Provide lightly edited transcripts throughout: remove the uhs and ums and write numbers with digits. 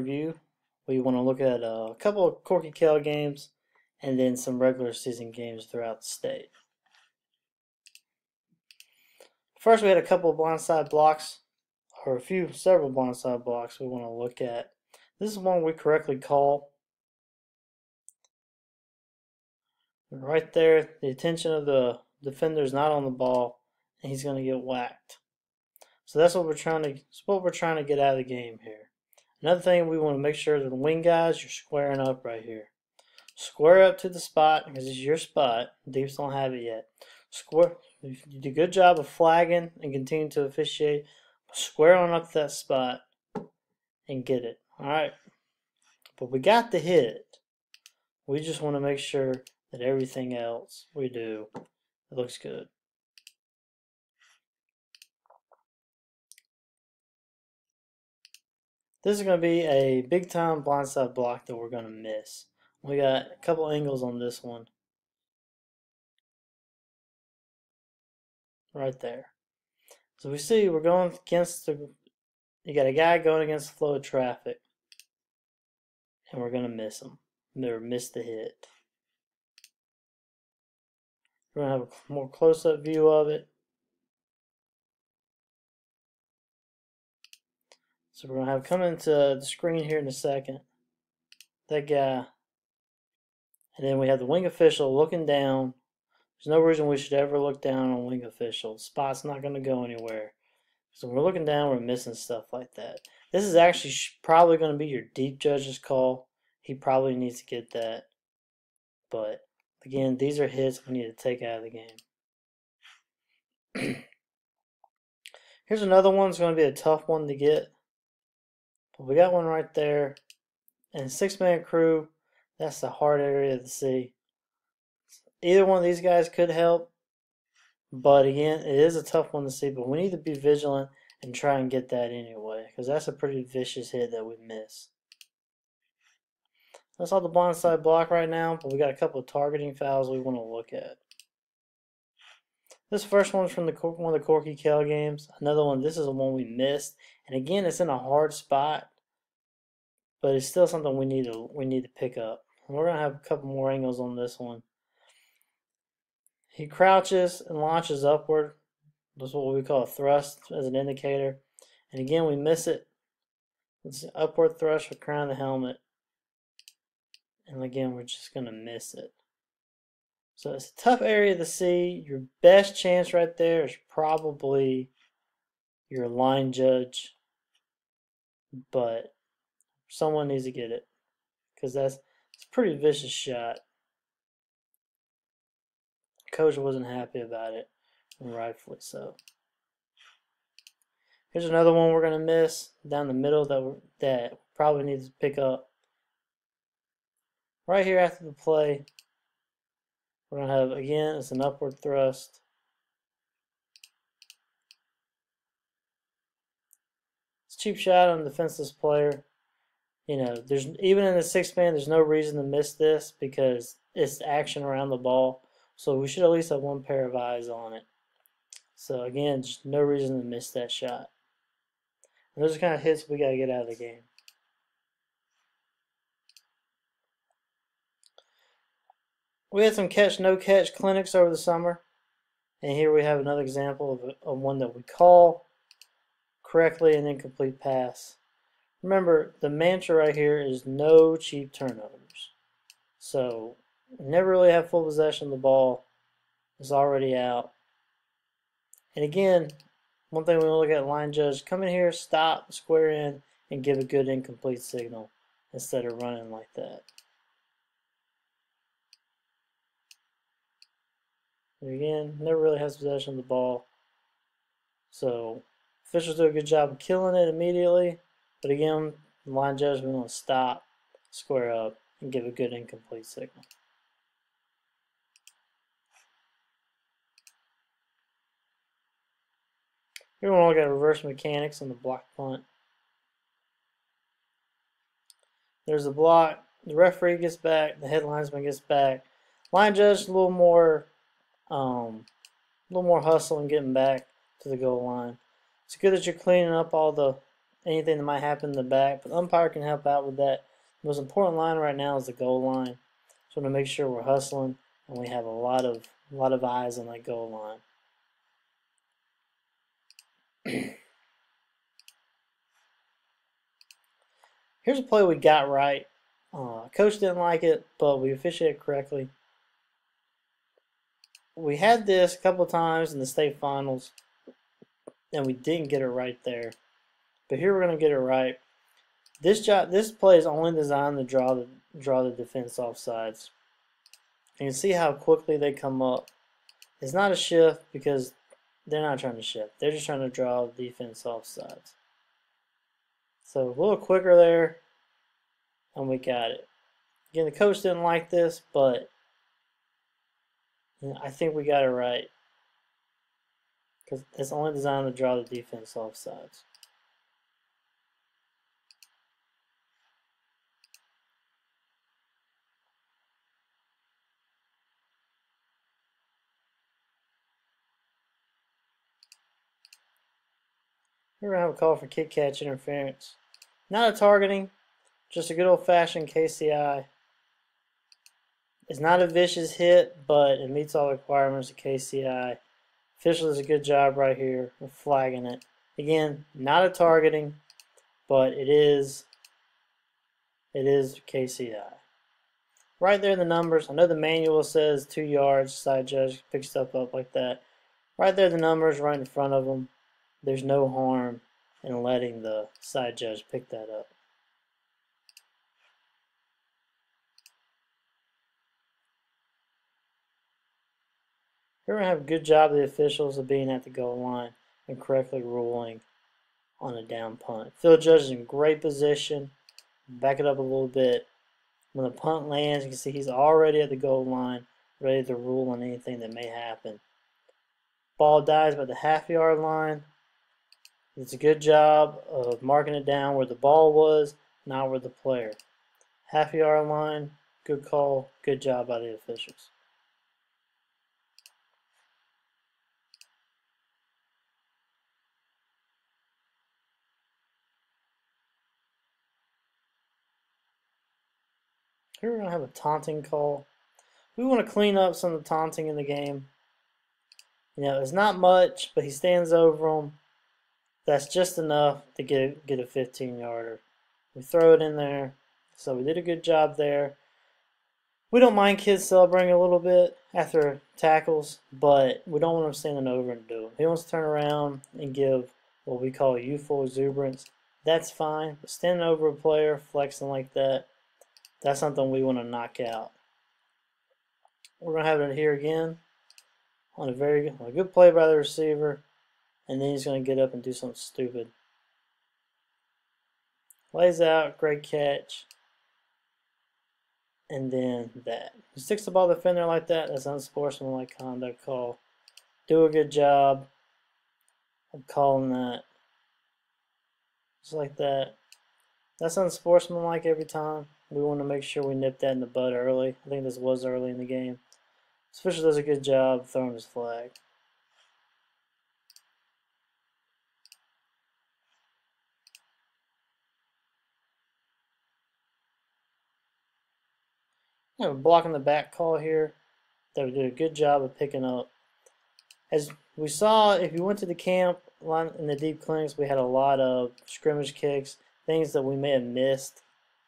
review. We want to look at a couple of Corky Kell games and then some regular season games throughout the state. First, we had a couple of blindside blocks, or several blindside blocks we want to look at. This is one we correctly call. Right there, the attention of the defender is not on the ball, and he's going to get whacked. So that's what we're trying to get out of the game here. Another thing, we want to make sure that the wing guys, you're squaring up right here. Square up to the spot because it's your spot. Deeps don't have it yet. Square. You do a good job of flagging and continue to officiate. Square on up to that spot and get it. All right. But we got the hit. We just want to make sure that everything else we do, it looks good. This is going to be a big time blindside block that we're going to miss. We got a couple angles on this one. Right there. So we see we're going against you got a guy going against the flow of traffic. And we're going to miss him. Or miss the hit. We're going to have a more close-up view of it. So we're going to have come into the screen here in a second. That guy. And then we have the wing official looking down. There's no reason we should ever look down on wing official. The spot's not going to go anywhere. So when we're looking down, we're missing stuff like that. This is actually probably going to be your deep judge's call. He probably needs to get that. But again, these are hits we need to take out of the game. Here's another one. It's going to be a tough one to get. But we got one right there. And 6-man crew, that's the hard area to see. Either one of these guys could help. But again, it is a tough one to see. But we need to be vigilant and try and get that anyway. Because that's a pretty vicious hit that we miss. That's all the blindside block right now. But we got a couple of targeting fouls we want to look at. This first one's from one of the Corky Kell games. Another one, this is the one we missed. And again, it's in a hard spot. But it's still something we need to pick up. And we're going to have a couple more angles on this one. He crouches and launches upward. That's what we call a thrust as an indicator. And again, we miss it. It's an upward thrust for crown of the helmet. And again, we're just going to miss it. So it's a tough area to see. Your best chance right there is probably your line judge. But someone needs to get it. Because it's a pretty vicious shot. Coach wasn't happy about it. And rightfully so. Here's another one we're going to miss down the middle that probably needs to pick up. Right here after the play, we're going to have, again, it's an upward thrust. It's a cheap shot on a defenseless player. You know, there's even in the 6-man, there's no reason to miss this because it's action around the ball. So we should at least have one pair of eyes on it. So again, just no reason to miss that shot. And those are kind of hits we got to get out of the game. We had some catch-no-catch clinics over the summer. And here we have another example of one that we call correctly an incomplete pass. Remember, the mantra right here is no cheap turnovers. So, never really have full possession of the ball. It's already out. And again, one thing we want to look at line judge, come in here, stop, square in, and give a good incomplete signal instead of running like that. And again, never really has possession of the ball. So, officials do a good job of killing it immediately. But again, the line judge, we want to stop, square up, and give a good incomplete signal. Here we want to look at reverse mechanics and the block punt. There's the block, the referee gets back, the head linesman gets back. Line judge a little more hustle and getting back to the goal line. It's good that you're cleaning up all the anything that might happen in the back, but the umpire can help out with that. The most important line right now is the goal line. So to make sure we're hustling and we have a lot of eyes on that goal line. Here's a play we got right. Coach didn't like it, but we officiated correctly. We had this a couple times in the state finals, and we didn't get it right there. But here we're going to get it right. This play is only designed to draw the defense off sides. And you can see how quickly they come up. It's not a shift because they're not trying to shift. They're just trying to draw the defense off sides. So a little quicker there, and we got it. Again, the coach didn't like this, but I think we got it right because it's only designed to draw the defense off sides. We're going to have a call for kick catch interference. Not a targeting, just a good old-fashioned KCI. It's not a vicious hit, but it meets all the requirements of KCI. Official does a good job right here of flagging it. Again, not a targeting, but it is KCI. Right there in the numbers, I know the manual says 2 yards, side judge picks stuff up like that. Right there the numbers right in front of them. There's no harm in letting the side judge pick that up. We're going to have a good job of the officials of being at the goal line and correctly ruling on a down punt. Field judge is in great position. Back it up a little bit. When the punt lands, you can see he's already at the goal line, ready to rule on anything that may happen. Ball dies by the half-yard line. It's a good job of marking it down where the ball was, not where the player. Half-yard line, good call, good job by the officials. Here we're going to have a taunting call. We want to clean up some of the taunting in the game. You know, it's not much, but he stands over him. That's just enough to get a 15-yarder. We throw it in there. So we did a good job there. We don't mind kids celebrating a little bit after tackles, but we don't want them standing over and do it. He wants to turn around and give what we call youthful exuberance. That's fine, but standing over a player, flexing like that, that's something we want to knock out. We're going to have it here again on a good play by the receiver, and then he's going to get up and do something stupid. Lays out, great catch, and then that. He sticks the ball to the defender like that, that's unsportsmanlike conduct call. Do a good job of calling that. Just like that. That's unsportsmanlike every time. We want to make sure we nip that in the bud early. I think this was early in the game. This official does a good job of throwing his flag. We have a block in the back call here that we did a good job of picking up. As we saw, if you went to the camp in the deep clinics, we had a lot of scrimmage kicks, things that we may have missed,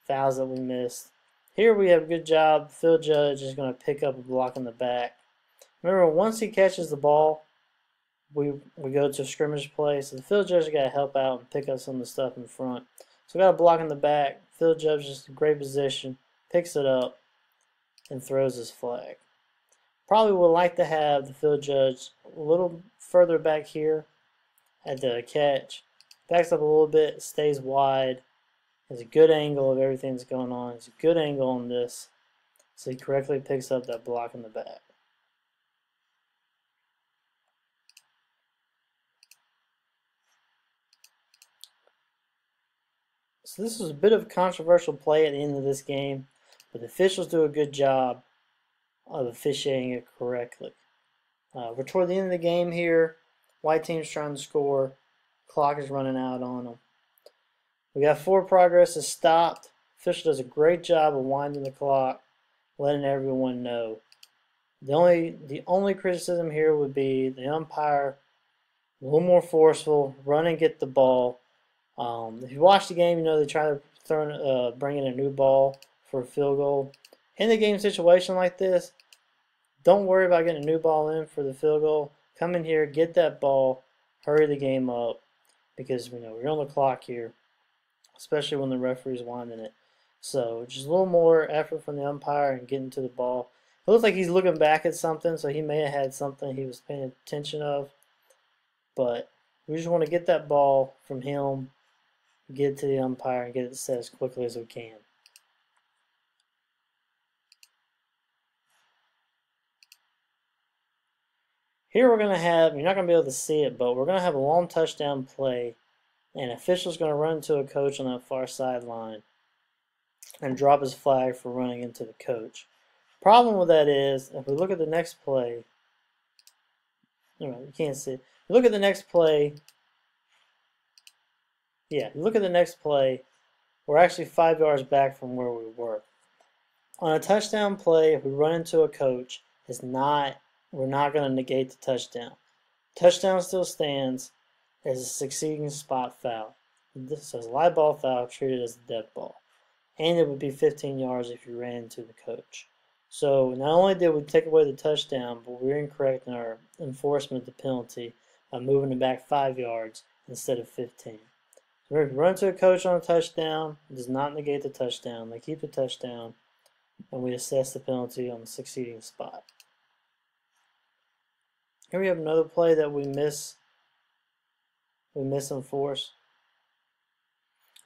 fouls that we missed. Here we have a good job. Field judge is going to pick up a block in the back. Remember, once he catches the ball, we go to a scrimmage play. So the field judge got to help out and pick up some of the stuff in front. So we got a block in the back. Field judge is in great position, picks it up, and throws his flag. Probably would like to have the field judge a little further back here at the catch. Backs up a little bit, stays wide. Has a good angle of everything that's going on. It's a good angle on this. So he correctly picks up that block in the back. So this was a bit of a controversial play at the end of this game, but the officials do a good job of officiating it correctly. We're toward the end of the game here. White team's trying to score. Clock is running out on them. We got forward progress is stopped. Official does a great job of winding the clock, letting everyone know. The only criticism here would be the umpire a little more forceful, run and get the ball. If you watch the game, you know they try to bring in a new ball for a field goal. In the game situation like this, don't worry about getting a new ball in for the field goal. Come in here, get that ball, hurry the game up, because we're on the clock here, especially when the referee's winding it. So just a little more effort from the umpire and getting to the ball. It looks like he's looking back at something, so he may have had something he was paying attention of. But we just want to get that ball from him, get it to the umpire, and get it set as quickly as we can. Here we're going to have, you're not going to be able to see it, but we're going to have a long touchdown play, and official's going to run into a coach on that far sideline and drop his flag for running into the coach. Problem with that is, if we look at the next play, you can't see it. Look at the next play. Yeah, look at the next play. We're actually 5 yards back from where we were. On a touchdown play, if we run into a coach, we're not going to negate the touchdown. Touchdown still stands as a succeeding spot foul. This is a live ball foul treated as a dead ball. And it would be 15 yards if you ran into the coach. So not only did we take away the touchdown, but we were incorrect in our enforcement of the penalty by moving it back 5 yards instead of 15. So if we run to a coach on a touchdown, it does not negate the touchdown. They keep the touchdown, and we assess the penalty on the succeeding spot. Here we have another play that we misenforce.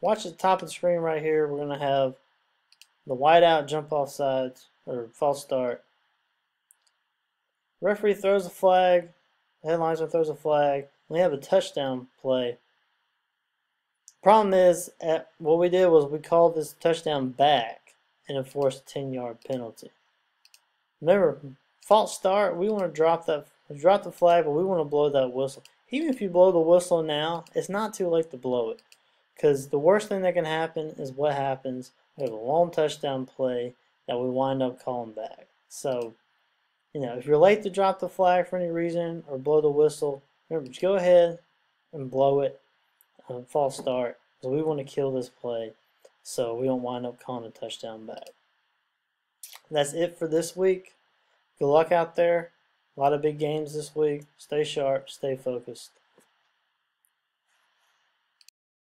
Watch the top of the screen right here. We're going to have the wide out jump off sides, or false start. Referee throws a flag. The headliner throws a flag. We have a touchdown play. Problem is, what we did was we called this touchdown back and enforced a 10-yard penalty. Remember, false start, we want to drop the flag, but we want to blow that whistle. Even if you blow the whistle now, it's not too late to blow it. Because the worst thing that can happen is what happens. We have a long touchdown play that we wind up calling back. So, if you're late to drop the flag for any reason or blow the whistle, remember, just go ahead and blow it. False start. Because we want to kill this play so we don't wind up calling a touchdown back. That's it for this week. Good luck out there. A lot of big games this week. Stay sharp. Stay focused.